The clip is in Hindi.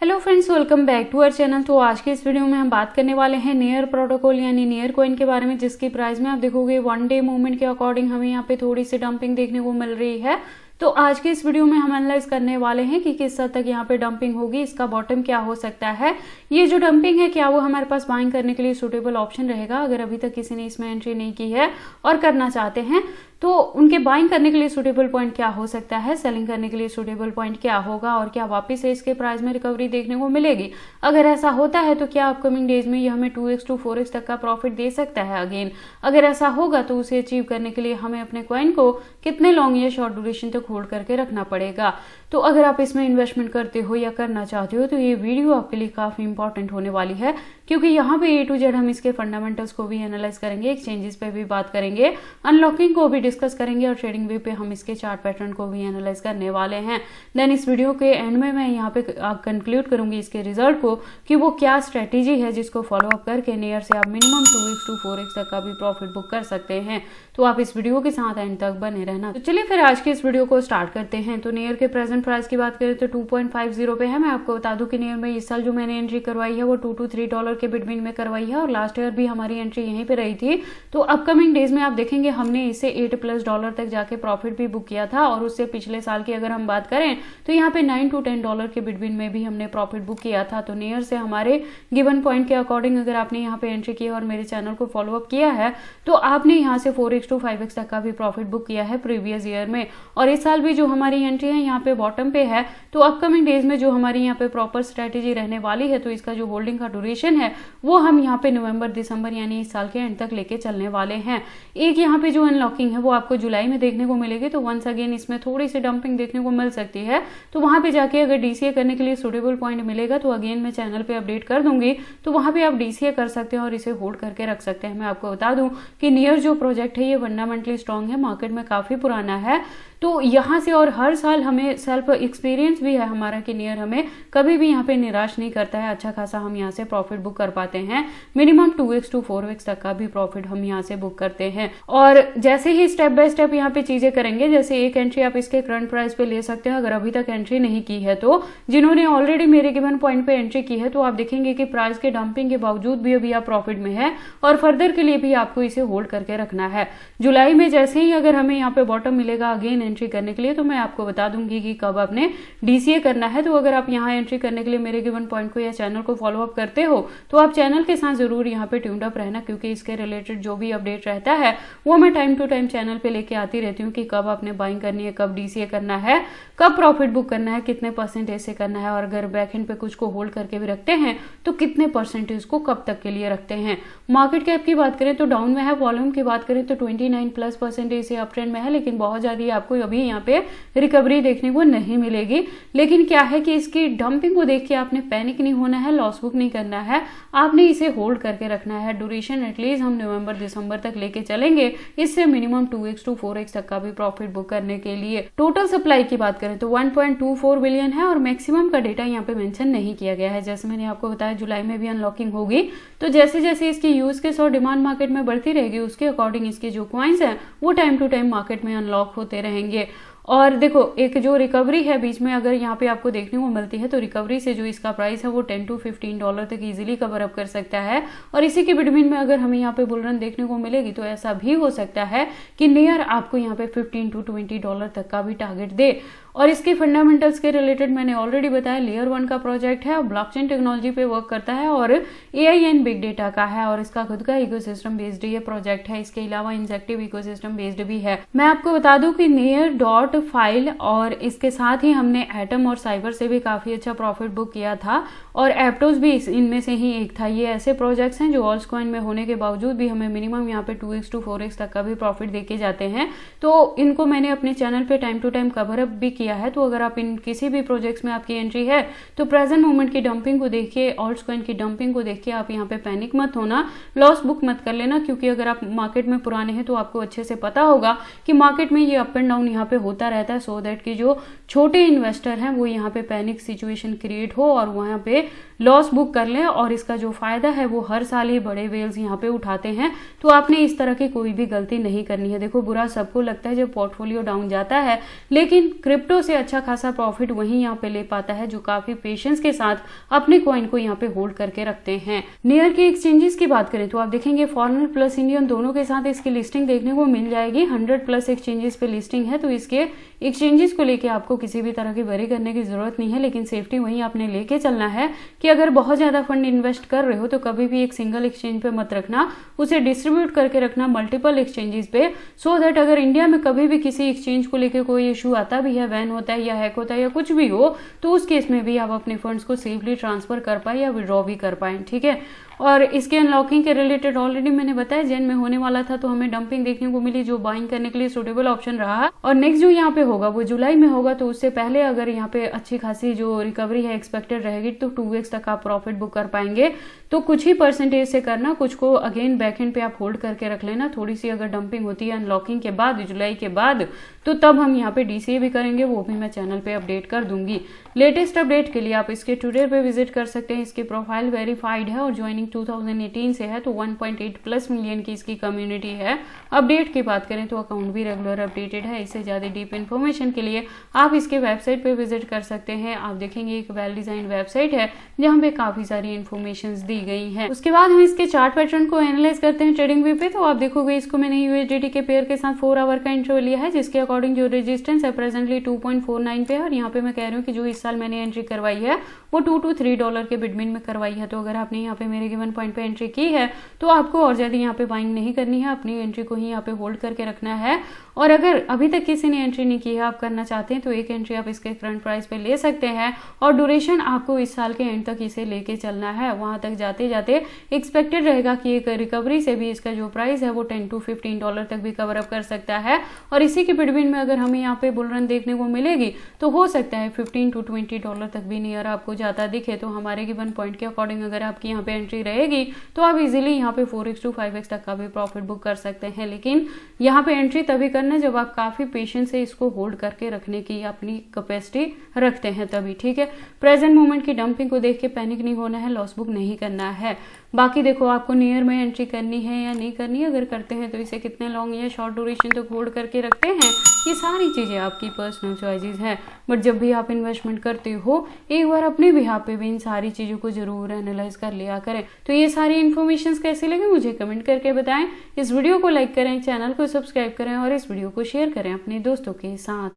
Hello friends, welcome back to our channel. तो आज के इस वीडियो में हम बात करने वाले हैं नेयर प्रोटोकॉल यानी नेयर कॉइन के बारे में, जिसकी प्राइस में आप देखोगे वन डे मूवमेंट के अकॉर्डिंग हमें यहाँ पे थोड़ी सी डंपिंग देखने को मिल रही है। तो आज के इस वीडियो में हम एनालाइज करने वाले हैं कि किस हद तक यहाँ पे डंपिंग होगी, इसका बॉटम क्या हो सकता है, ये जो डंपिंग है क्या वो हमारे पास बाइंग करने के लिए सुटेबल ऑप्शन रहेगा अगर अभी तक किसी ने इसमें एंट्री नहीं की है और करना चाहते हैं तो उनके बाइंग करने के लिए सूटेबल पॉइंट क्या हो सकता है, सेलिंग करने के लिए सूटेबल पॉइंट क्या होगा और क्या वापस से इसके प्राइस में रिकवरी देखने को मिलेगी। अगर ऐसा होता है तो क्या अपकमिंग डेज में ये हमें 2x to 4x तक का प्रॉफिट दे सकता है अगेन। अगर ऐसा होगा तो उसे अचीव करने के लिए हमें अपने कॉइन को कितने लॉन्ग या शॉर्ट ड्यूरेशन तक होल्ड करके रखना पड़ेगा। तो अगर आप इसमें इन्वेस्टमेंट करते हो या करना चाहते हो तो ये वीडियो आपके लिए काफी इंपॉर्टेंट होने वाली है, क्योंकि यहाँ पे A to Z हम इसके फंडामेंटल्स को भी एनालाइज करेंगे, एक्सचेंजेस पे भी बात करेंगे, अनलॉकिंग को भी डिस्कस करेंगे और ट्रेडिंग वे पे हम इसके चार्ट पैटर्न को भी एनालाइज करने वाले हैं। देन इस वीडियो के एंड में मैं यहाँ पे कंक्लूड करूंगी इसके रिजल्ट को कि वो क्या स्ट्रेटेजी है जिसको फॉलो अप करके नियर से आप मिनिमम 2x to 4x तक का भी प्रॉफिट बुक कर सकते हैं। तो आप इस वीडियो के साथ एंड तक बने रहना। तो चलिए फिर आज के इस वीडियो को स्टार्ट करते हैं। तो नियर के प्रेजेंट प्राइस की बात करें तो 2.50 पे है। मैं आपको बता दूं कि नियर में इस साल जो मैंने एंट्री करवाई है वो $2 to $3 के बिटवीन में करवाई है और लास्ट ईयर भी हमारी एंट्री यहीं पे रही थी। तो अपकमिंग डेज में आप देखेंगे हमने इसे $8+ तक जाके प्रॉफिट भी बुक किया था और उससे पिछले साल की अगर हम बात करें तो यहाँ पे $9 to $10 के बिटवीन में भी हमने प्रॉफिट बुक किया था। तो नियर से हमारे गिवन पॉइंट के अकॉर्डिंग अगर आपने यहाँ पे एंट्री की और मेरे चैनल को फॉलो अप किया है तो आपने यहाँ से 4x to 5x तक का भी प्रॉफिट बुक किया है प्रीवियस ईयर में। और इस साल भी जो हमारी एंट्री है यहाँ पे बॉटम पे है। तो अपकमिंग डेज में जो हमारी यहाँ पे प्रॉपर स्ट्रेटेजी रहने वाली है तो इसका जो होल्डिंग का ड्यूरेशन है वो हम यहाँ पे नवंबर दिसंबर यानी इस साल के एंड तक लेके चलने वाले हैं। एक यहाँ पे जो अनलॉकिंग है वो आपको जुलाई में देखने को मिलेगी। तो वंस अगेन इसमें थोड़ी सी डंपिंग देखने को मिल सकती है। तो वहां पे जाके अगर डीसीए करने के लिए सुटेबल पॉइंट मिलेगा तो अगेन मैं चैनल पे अपडेट कर दूंगी। तो वहां पे आप डीसीए कर सकते हैं और इसे होल्ड करके रख सकते हैं। मैं आपको बता दूं कि नियर जो प्रोजेक्ट है ये फंडामेंटली स्ट्रॉन्ग है, मार्केट में काफी पुराना है। तो यहाँ से और हर साल हमें सेल्फ एक्सपीरियंस भी है हमारा कि नियर हमें कभी भी यहाँ पे निराश नहीं करता है। अच्छा खासा हम यहाँ से प्रॉफिट बुक कर पाते हैं, मिनिमम 2x to 4x तक का भी प्रॉफिट हम यहाँ से बुक करते हैं। और जैसे ही स्टेप बाय स्टेप यहाँ पे चीजें करेंगे, जैसे एक एंट्री आप इसके करंट प्राइस पे ले सकते हैं अगर अभी तक एंट्री नहीं की है। तो जिन्होंने ऑलरेडी मेरे गिवन पॉइंट पे एंट्री की है तो आप देखेंगे कि प्राइस के डंपिंग के बावजूद भी अभी आप प्रॉफिट में है और फर्दर के लिए भी आपको इसे होल्ड करके रखना है। जुलाई में जैसे ही अगर हमें यहाँ पे बॉटम मिलेगा अगेन एंट्री करने के लिए तो मैं आपको बता दूंगी कि कब आपने डीसीए करना है। तो अगर आप यहाँ एंट्री करने के लिए मेरे गिवन पॉइंट को या चैनल को फॉलो अप करते हो तो आप चैनल के साथ जरूर यहाँ पे ट्यून्ड अप रहना, क्योंकि इसके रिलेटेड जो भी अपडेट रहता है वो मैं टाइम टू टाइम चैनल पे लेके आती रहती हूँ कि कब आपने बाइंग करनी है, कब डीसीए करना है, कब प्रॉफिट बुक करना है, कितने परसेंटेज से करना है और अगर बैक एंड पे कुछ को होल्ड करके भी रखते हैं तो कितने परसेंटेज को कब तक के लिए रखते हैं। मार्केट कैप की बात करें तो डाउन में है, वॉल्यूम की बात करें तो 29+% से अप ट्रेंड में है, लेकिन बहुत ज्यादा आपको अभी यहाँ पे रिकवरी देखने को नहीं मिलेगी। लेकिन क्या है कि इसकी डंपिंग को देख के आपने पैनिक नहीं होना है, लॉस बुक नहीं करना है, आपने इसे होल्ड करके रखना है। ड्यूरेशन एटलीस्ट हम नवंबर दिसंबर तक लेके चलेंगे, इससे मिनिमम 2x to 4x तक का भी प्रॉफिट बुक करने के लिए। टोटल सप्लाई की बात करें तो 1.24 बिलियन है और मैक्सिमम का डेटा यहाँ पे मेंशन नहीं किया गया है। जैसे मैंने आपको बताया जुलाई में भी अनलॉकिंग होगी, तो जैसे जैसे इसकी यूज केस और डिमांड मार्केट में बढ़ती रहेगी उसके अकॉर्डिंग इसके जो कॉइन्स हैं वो टाइम टू टाइम मार्केट में अनलॉक होते रहेंगे। और देखो एक जो रिकवरी है बीच में अगर यहाँ पे आपको देखने को मिलती है तो रिकवरी से जो इसका प्राइस है वो $10 to $15 तक इजीली कवर अप कर सकता है। और इसी के बिटवीन में अगर हमें यहाँ पे बुल रन देखने को मिलेगी तो ऐसा भी हो सकता है कि नियर आपको यहाँ पे $15 to $20 तक का भी टारगेट दे। और इसके फंडामेंटल्स के रिलेटेड मैंने ऑलरेडी बताया, लेयर 1 का प्रोजेक्ट है और ब्लॉकचेन टेक्नोलॉजी पे वर्क करता है और एआई एंड बिग डेटा का है और इसका खुद का इकोसिस्टम बेस्ड ये प्रोजेक्ट है। इसके अलावा इंजेक्टिव इकोसिस्टम बेस्ड भी है। मैं आपको बता दूं कि नियर डॉट फाइल और इसके साथ ही हमने एटम और साइबर से भी काफी अच्छा प्रॉफिट बुक किया था और एप्टोस भी इनमें से ही एक था। ये ऐसे प्रोजेक्ट्स हैं जो ऑल्स कॉइन में होने के बावजूद भी हमें मिनिमम यहाँ पे 2x to 4x तक का भी प्रॉफिट देके जाते हैं। तो इनको मैंने अपने चैनल पे time to time cover up भी किया है। तो अगर आप इन किसी भी प्रोजेक्ट्स में आपकी एंट्री है तो प्रेजेंट मोमेंट की डंपिंग को देखिए, ऑल्ट कॉइन की डंपिंग को देखिए, आप यहाँ पे पैनिक मत होना, लॉस बुक मत कर लेना, क्योंकि अगर आप मार्केट में पुराने हैं तो आपको अच्छे से पता होगा कि मार्केट में ये अप एंड डाउन यहाँ पे होता रहता है। सो दैट कि जो छोटे इन्वेस्टर हैं वो यहाँ पे पैनिक सिचुएशन क्रिएट हो और वहां पे लॉस बुक कर लें और इसका जो फायदा है वो हर साल ही बड़े वेल्स यहाँ पे उठाते हैं। तो आपने इस तरह की कोई भी गलती नहीं करनी है। देखो बुरा सबको लगता है जब पोर्टफोलियो डाउन जाता है, लेकिन क्रिप्टो क्रिप्टो से अच्छा खासा प्रॉफिट वही यहाँ पे ले पाता है जो काफी पेशेंस के साथ अपने कॉइन को यहाँ पे होल्ड करके रखते हैं। नियर के एक्सचेंजेस की बात करें तो आप देखेंगे फॉरेनर प्लस इंडियन दोनों के साथ इसकी लिस्टिंग देखने को मिल जाएगी। 100 प्लस एक्सचेंजेस पे लिस्टिंग है, तो इसके एक्सचेंजेस को लेके आपको किसी भी तरह की वरी करने की जरूरत नहीं है। लेकिन सेफ्टी वहीं आपने लेके चलना है कि अगर बहुत ज्यादा फंड इन्वेस्ट कर रहे हो तो कभी भी एक सिंगल एक्सचेंज पे मत रखना, उसे डिस्ट्रीब्यूट करके रखना मल्टीपल एक्सचेंजेस पे, सो दैट अगर इंडिया में कभी भी किसी एक्सचेंज को लेकर कोई इशू आता भी है, बैन होता है या हैक होता है या कुछ भी हो, तो उस केस में भी आप अपने फंड्स को सेफली ट्रांसफर कर पाए या विड्रॉ भी कर पाए। ठीक है, और इसके अनलॉकिंग के रिलेटेड ऑलरेडी मैंने बताया जैन में होने वाला था, तो हमें डंपिंग देखने को मिली जो बाइंग करने के लिए सुटेबल ऑप्शन रहा। और नेक्स्ट जो यहाँ पे होगा वो जुलाई में होगा, तो उससे पहले अगर यहाँ पे अच्छी खासी जो रिकवरी है एक्सपेक्टेड रहेगी तो 2x तक आप प्रॉफिट बुक कर पाएंगे। तो कुछ ही परसेंटेज से करना, कुछ को अगेन बैकएंड पे आप होल्ड करके रख लेना। थोड़ी सी अगर डंपिंग होती है अनलॉकिंग के बाद, जुलाई के बाद, तो तब हम यहाँ पे DCA भी करेंगे, वो भी मैं चैनल पे अपडेट कर दूंगी। लेटेस्ट अपडेट के लिए आप इसके ट्विटर पे विजिट कर सकते हैं। इसकी प्रोफाइल वेरीफाइड है और ज्वाइनिंग 2018 से है, तो 1.8 प्लस मिलियन की इसकी कम्युनिटी है। अपडेट की बात करें तो अकाउंट भी रेगुलर अपडेटेड है। इससे ज्यादा डीप इन्फॉर्मेशन के लिए आप इसके वेबसाइट पे विजिट कर सकते हैं। आप देखेंगे एक वेल डिजाइन वेबसाइट है जहाँ पे काफी सारी इन्फॉर्मेशन दी गई है। उसके बाद हम इसके चार्ट पैटर्न को एनालाइज करते हैं ट्रेडिंग व्यू पे। तो आप देखोगे इसको मैंने USDT के पेयर के साथ 4 आवर का इंटरवल लिया है, जिसके अकॉर्डिंग जो रेजिस्टेंस है प्रेजेंटली 2.49 पे है। और यहाँ पे मैं कह रही हूँ कि जो इस साल मैंने एंट्री करवाई है वो $2 to $3 के बिटवीन में करवाई है। तो अगर आपने यहाँ पे मेरे गिवन पॉइंट पे एंट्री की है तो आपको और ज्यादा यहाँ पे बाइंग नहीं करनी है, अपनी एंट्री को ही यहाँ पे होल्ड करके रखना है। और अगर अभी तक किसी ने एंट्री नहीं की है, आप करना चाहते हैं, तो एक एंट्री आप इसके करंट प्राइस पे ले सकते हैं। और ड्यूरेशन आपको इस साल के एंड तक इसे लेके चलना है। वहां तक जाते जाते एक्सपेक्टेड रहेगा कि एक रिकवरी से भी इसका जो प्राइस है वो $10 to $15 तक भी कवर अप कर सकता है। और इसी के बिटवीन में अगर हमें यहाँ पे बुल रन देखने को मिलेगी तो हो सकता है $15 to $20 तक भी नियर आपको जाता दिखे। तो हमारे गिवन पॉइंट के अकॉर्डिंग अगर आपकी यहाँ पे एंट्री रहेगी तो आप इजीली यहाँ पे 4x to 5x तक का भी प्रॉफिट बुक कर सकते हैं। लेकिन यहाँ पे एंट्री तभी करना जब आप काफी पेशेंस से इसको होल्ड करके रखने की अपनी कैपेसिटी रखते हैं तभी। ठीक है, प्रेजेंट मोमेंट की डंपिंग को देख के पैनिक नहीं होना है, लॉस बुक नहीं करना है। बाकी देखो आपको नियर में एंट्री करनी है या नहीं करनी है, अगर करते हैं तो इसे कितने लॉन्ग या शॉर्ट ड्यूरेशन तक होल्ड करके रखते हैं, ये सारी चीजें आपकी पर्सनल चॉइसेस हैं। बट जब भी आप इन्वेस्टमेंट करते हो एक बार अपने बिहाफ पे भी इन सारी चीजों को जरूर एनालाइज कर लिया करें। तो ये सारी इन्फॉर्मेशन कैसे लगे मुझे कमेंट करके बताएं। इस वीडियो को लाइक करें, चैनल को सब्सक्राइब करें और इस वीडियो को शेयर करें अपने दोस्तों के साथ।